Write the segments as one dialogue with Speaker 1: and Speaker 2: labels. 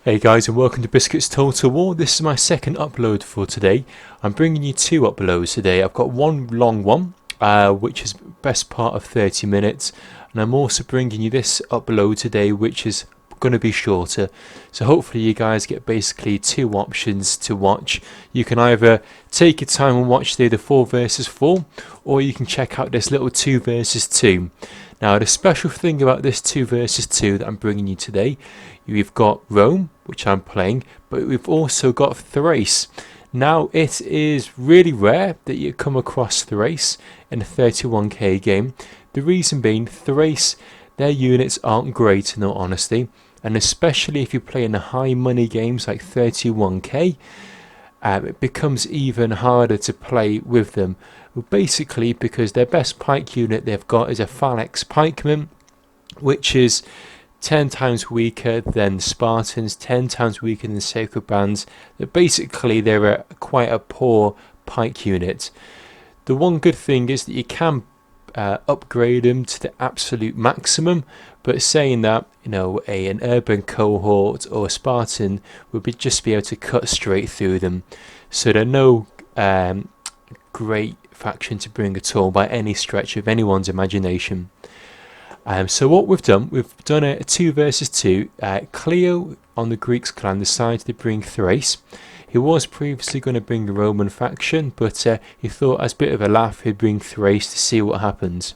Speaker 1: Hey guys, and welcome to Biscuits Total War. This is my second upload for today. I'm bringing you two uploads today. I've got one long one, which is best part of 30 minutes, and I'm also bringing you this upload today, which is going to be shorter. So hopefully you guys get basically two options to watch. You can either take your time and watch the 4 versus 4, or you can check out this little 2 versus 2. Now the special thing about this 2 versus 2 that I'm bringing you today, we've got Rome, which I'm playing, but we've also got Thrace. Now it is really rare that you come across Thrace in a 31k game. The reason being, Thrace, their units aren't great in all honesty, and especially if you play in the high money games like 31k, it becomes even harder to play with them. Basically because their best pike unit they've got is a phalanx pikeman, which is 10 times weaker than Spartans, 10 times weaker than Sacred Bands. Basically they're quite a poor pike unit. The one good thing is that you can upgrade them to the absolute maximum, but saying that, you know, an urban cohort or a Spartan would just be able to cut straight through them. So they're no great faction to bring at all by any stretch of anyone's imagination. So what we've done a 2 versus 2. Kleo on the Greeks clan decided to bring Thrace. He was previously going to bring the Roman faction, but he thought as a bit of a laugh he'd bring Thrace to see what happens.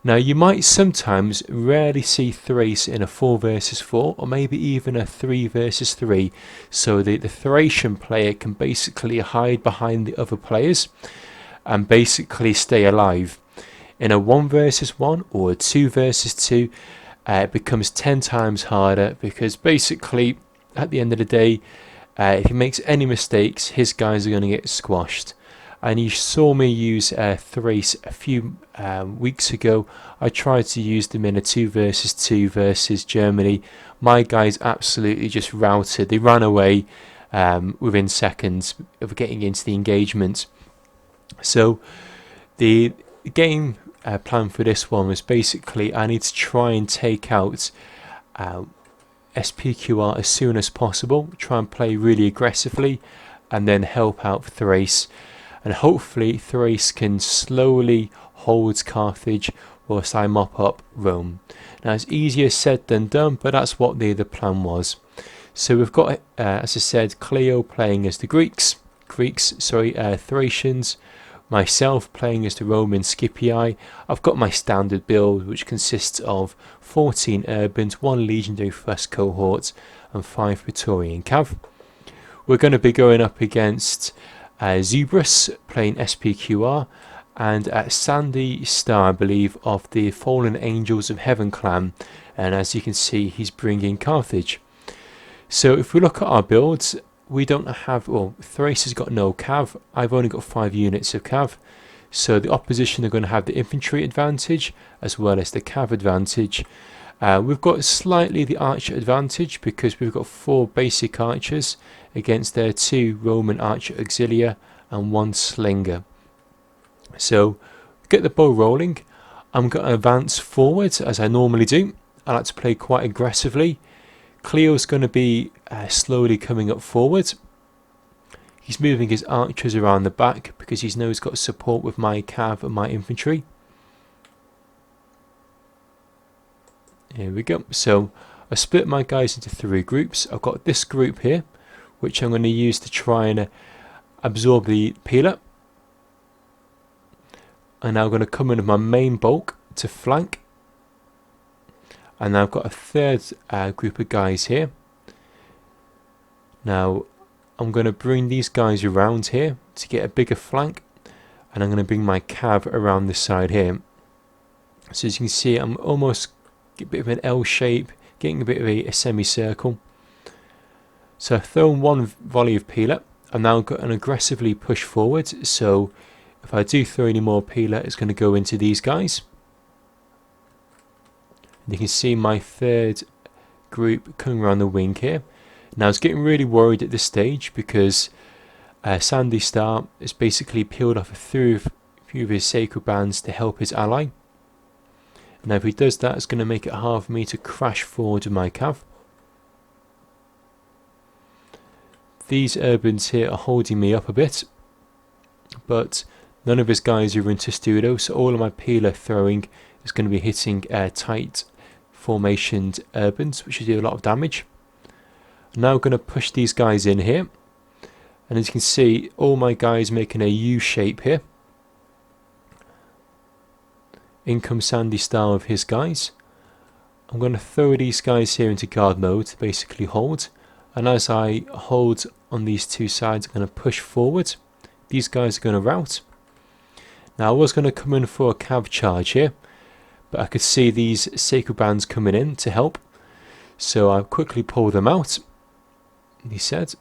Speaker 1: Now you might sometimes rarely see Thrace in a 4 versus 4, or maybe even a 3 versus 3, so the Thracian player can basically hide behind the other players and basically stay alive. In a 1 versus 1 or a 2 versus 2, it becomes 10 times harder, because basically at the end of the day, if he makes any mistakes, his guys are going to get squashed. And you saw me use Thrace a few weeks ago. I tried to use them in a 2 versus 2 versus Germany. My guys absolutely just routed. They ran away within seconds of getting into the engagement. So the game plan for this one was basically I need to try and take out SPQR as soon as possible, try and play really aggressively, and then help out Thrace. And hopefully Thrace can slowly hold Carthage whilst I mop up Rome. Now it's easier said than done, but that's what the plan was. So we've got, as I said, Kleo playing as the Thracians, myself playing as the Roman Scipii. I've got my standard build, which consists of 14 urbans, 1 legendary first cohort, and 5 Praetorian cav. We're going to be going up against Zerberus playing SPQR, and Sandy Star, I believe, of the Fallen Angels of Heaven clan, and as you can see he's bringing Carthage. So if we look at our builds, we don't have, well, Thrace has got no cav. I've only got 5 units of cav, so the opposition are going to have the infantry advantage as well as the cav advantage. We've got slightly the archer advantage because we've got 4 basic archers against their 2 Roman archer auxilia and 1 slinger. So get the bow rolling. I'm going to advance forward as I normally do. I like to play quite aggressively. Kleo's going to be slowly coming up forward. He's moving his archers around the back because he knows he's got support with my cav and my infantry. Here we go. So I split my guys into 3 groups. I've got this group here, which I'm going to use to try and absorb the peeler. I'm now going to come in with my main bulk to flank. And I've got a 3rd group of guys here. Now I'm going to bring these guys around here to get a bigger flank, and I'm going to bring my cav around this side here. So as you can see, I'm almost a bit of an L shape, getting a bit of a semicircle. So I've thrown 1 volley of peeler. I'm now going to aggressively push forward, so if I do throw any more peeler, it's going to go into these guys. And you can see my 3rd group coming around the wing here. Now I was getting really worried at this stage because Sandy Star has basically peeled off a few of his sacred bands to help his ally. Now if he does that, it's going to make it hard for me to crash forward with my cav. these urbans here are holding me up a bit, but none of his guys are into Studio, so all of my peeler throwing is going to be hitting tight formationed urbans, which will do a lot of damage. I'm now going to push these guys in here, and as you can see, all my guys making a U shape here. In comes Sandy Star with his guys. I'm going to throw these guys here into guard mode to basically hold, and as I hold on these two sides, I'm going to push forward. These guys are going to rout. Now I was going to come in for a cav charge here, but I could see these sacred bands coming in to help, so I quickly pulled them out. He said,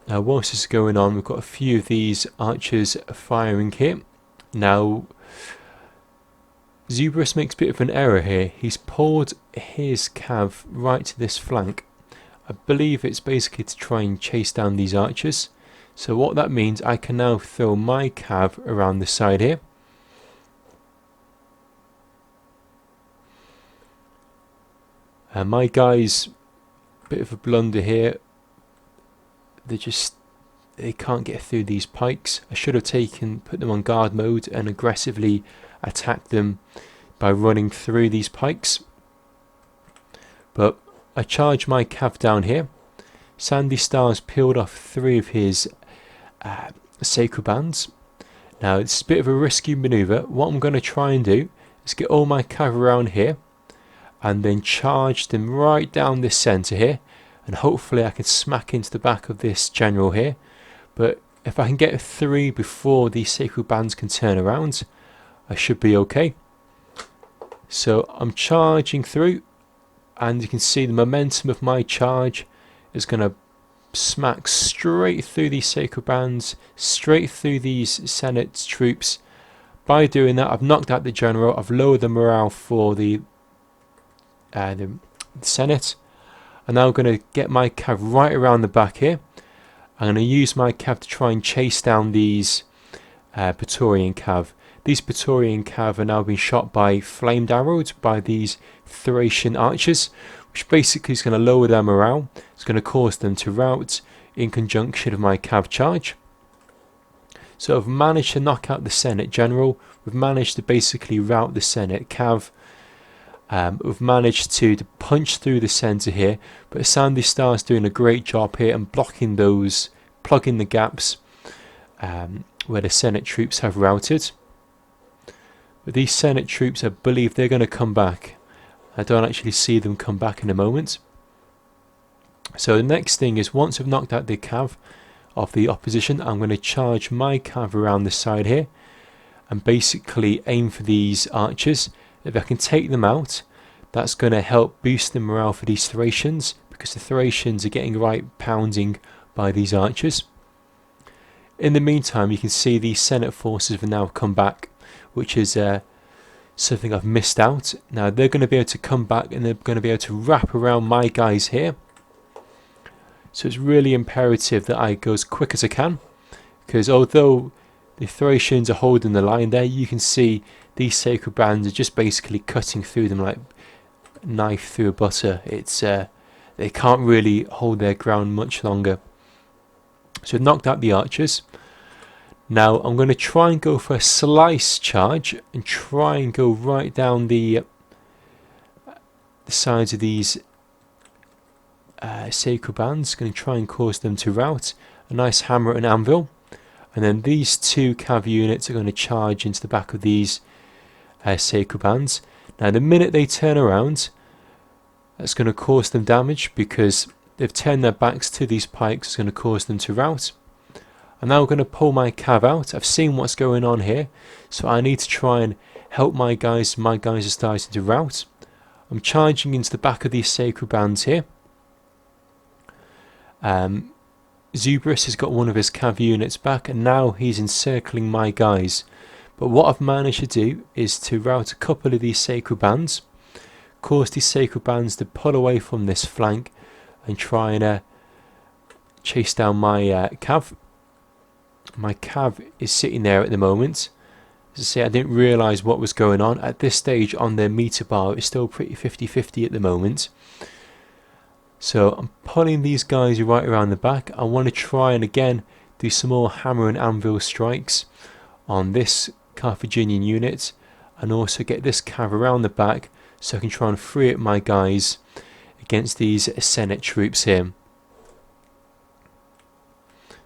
Speaker 1: now whilst this is going on, we've got a few of these archers firing here. Now Zerberus makes a bit of an error here. He's pulled his cav right to this flank. I believe it's basically to try and chase down these archers. So what that means, I can now throw my cav around the side here. And my guys, bit of a blunder here. They can't get through these pikes. I should have put them on guard mode and aggressively attacked them by running through these pikes. But I charge my cav down here. Sandy Star's peeled off 3 of his sacred bands. Now it's a bit of a risky maneuver. What I'm going to try and do is get all my cav around here and then charge them right down this centre here, and hopefully I can smack into the back of this general here. But if I can get 3 before these sacred bands can turn around, I should be okay. So I'm charging through, and you can see the momentum of my charge is going to smack straight through these sacred bands, straight through these Senate troops. By doing that, I've knocked out the general, I've lowered the morale for the Senate. I'm now going to get my cav right around the back here. I'm going to use my cav to try and chase down these Praetorian cav. These Praetorian cav are now being shot by flamed arrows by these Thracian archers, which basically is going to lower their morale. It's going to cause them to rout in conjunction with my cav charge. So I've managed to knock out the Senate general. We've managed to basically rout the Senate cav. We've managed to punch through the centre here, but Sandy Star's doing a great job here and blocking those, plugging the gaps where the Senate troops have routed. But these Senate troops, I believe they're going to come back. I don't actually see them come back in a moment. So the next thing is, once I've knocked out the cav of the opposition, I'm going to charge my cav around the side here and basically aim for these archers. If I can take them out, that's going to help boost the morale for these Thracians, because the Thracians are getting right pounding by these archers. In the meantime, you can see these Senate forces have now come back, which is something I've missed out. Now they're going to be able to come back and they're going to be able to wrap around my guys here. So it's really imperative that I go as quick as I can, because although the Thracians are holding the line there, you can see these sacred bands are just basically cutting through them like a knife through a butter. It's they can't really hold their ground much longer. So I've knocked out the archers. Now I'm going to try and go for a slice charge and try and go right down the sides of these sacred bands. Going to try and cause them to rout. A nice hammer and anvil. And then these 2 cav units are going to charge into the back of these sacred bands. Now the minute they turn around, that's going to cause them damage, because they've turned their backs to these pikes. It's going to cause them to rout. I'm now going to pull my cav out. I've seen what's going on here, so I need to try and help my guys. My guys are starting to rout. I'm charging into the back of these sacred bands here. Zerberus has got one of his cav units back, and now he's encircling my guys. But what I've managed to do is to rout a couple of these sacred bands, cause these sacred bands to pull away from this flank and try and chase down my cav. My cav is sitting there at the moment, As I say, I didn't realise what was going on. At this stage on the meter bar, it's still pretty 50-50 at the moment. So I'm pulling these guys right around the back. I want to try and again do some more hammer and anvil strikes on this Carthaginian unit, and also get this cav around the back so I can try and free up my guys against these Senate troops here.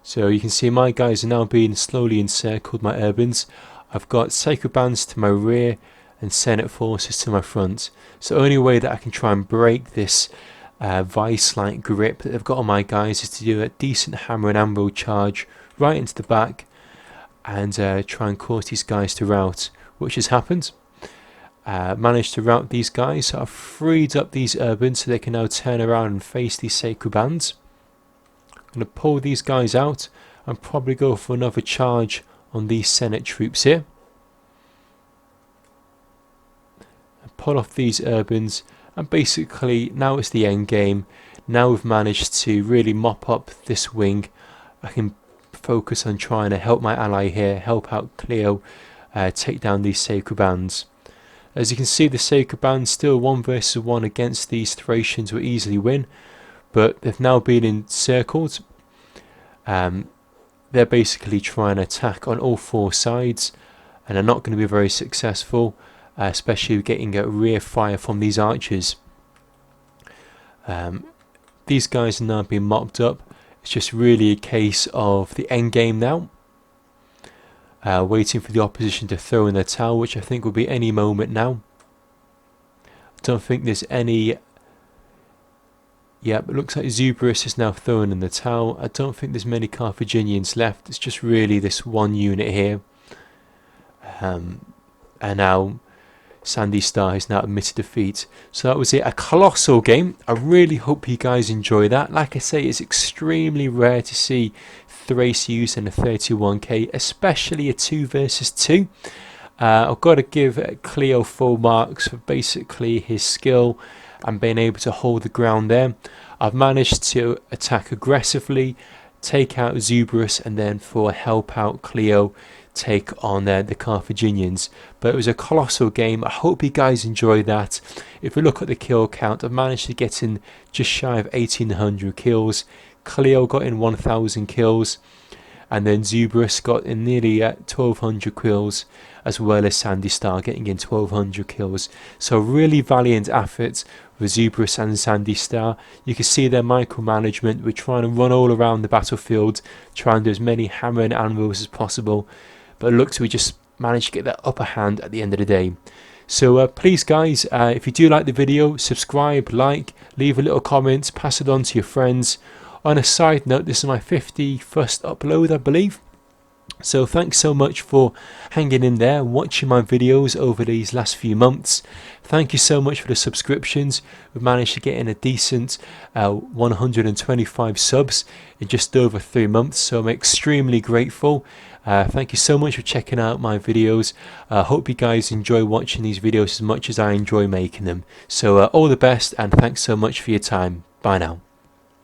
Speaker 1: So you can see my guys are now being slowly encircled, my urbans. I've got sacred bands to my rear and Senate forces to my front. So the only way that I can try and break this vice-like grip that they've got on my guys is to do a decent hammer and anvil charge right into the back and try and cause these guys to rout, which has happened. Managed to rout these guys, so I've freed up these urbans so they can now turn around and face these sacred bands. I'm going to pull these guys out and probably go for another charge on these Senate troops here. And pull off these urbans, and basically now it's the end game. Now we've managed to really mop up this wing. I can focus on trying to help my ally here, help out Kleo, take down these sacred bands. As you can see, the sacred bands still 1 versus 1 against these Thracians will easily win, but they've now been encircled. They're basically trying to attack on all 4 sides, and are not going to be very successful, especially getting a rear fire from these archers. These guys are now being mopped up. It's just really a case of the end game now. Waiting for the opposition to throw in their towel, which I think will be any moment now. I don't think there's any... Yeah, it looks like Zerberus is now throwing in the towel. I don't think there's many Carthaginians left. It's just really this one unit here. And now Sandy Star has now admitted defeat. So that was it. A colossal game. I really hope you guys enjoy that. Like I say, it's extremely rare to see Thrace used in a 31K, especially a 2 versus 2. I've got to give Kleo full marks for basically his skill and being able to hold the ground there. I've managed to attack aggressively, take out Zerberus, and then for help out Kleo, take on the Carthaginians. But it was a colossal game. I hope you guys enjoyed that. If we look at the kill count, I've managed to get in just shy of 1800 kills. Kleo got in 1000 kills, and then Zerberus got in nearly 1200 kills, as well as Sandy Star getting in 1200 kills. So really valiant effort with Zerberus and Sandy Star. You can see their micromanagement. We're trying to run all around the battlefield, trying to do as many hammer and anvils as possible, but it looks we just managed to get that upper hand at the end of the day. So please guys, if you do like the video, subscribe, like, leave a little comment, pass it on to your friends. On a side note, this is my 51st upload, I believe. So thanks so much for hanging in there, watching my videos over these last few months. Thank you so much for the subscriptions. We've managed to get in a decent 125 subs in just over 3 months, so I'm extremely grateful. Thank you so much for checking out my videos. I hope you guys enjoy watching these videos as much as I enjoy making them. So all the best, and thanks so much for your time. Bye now.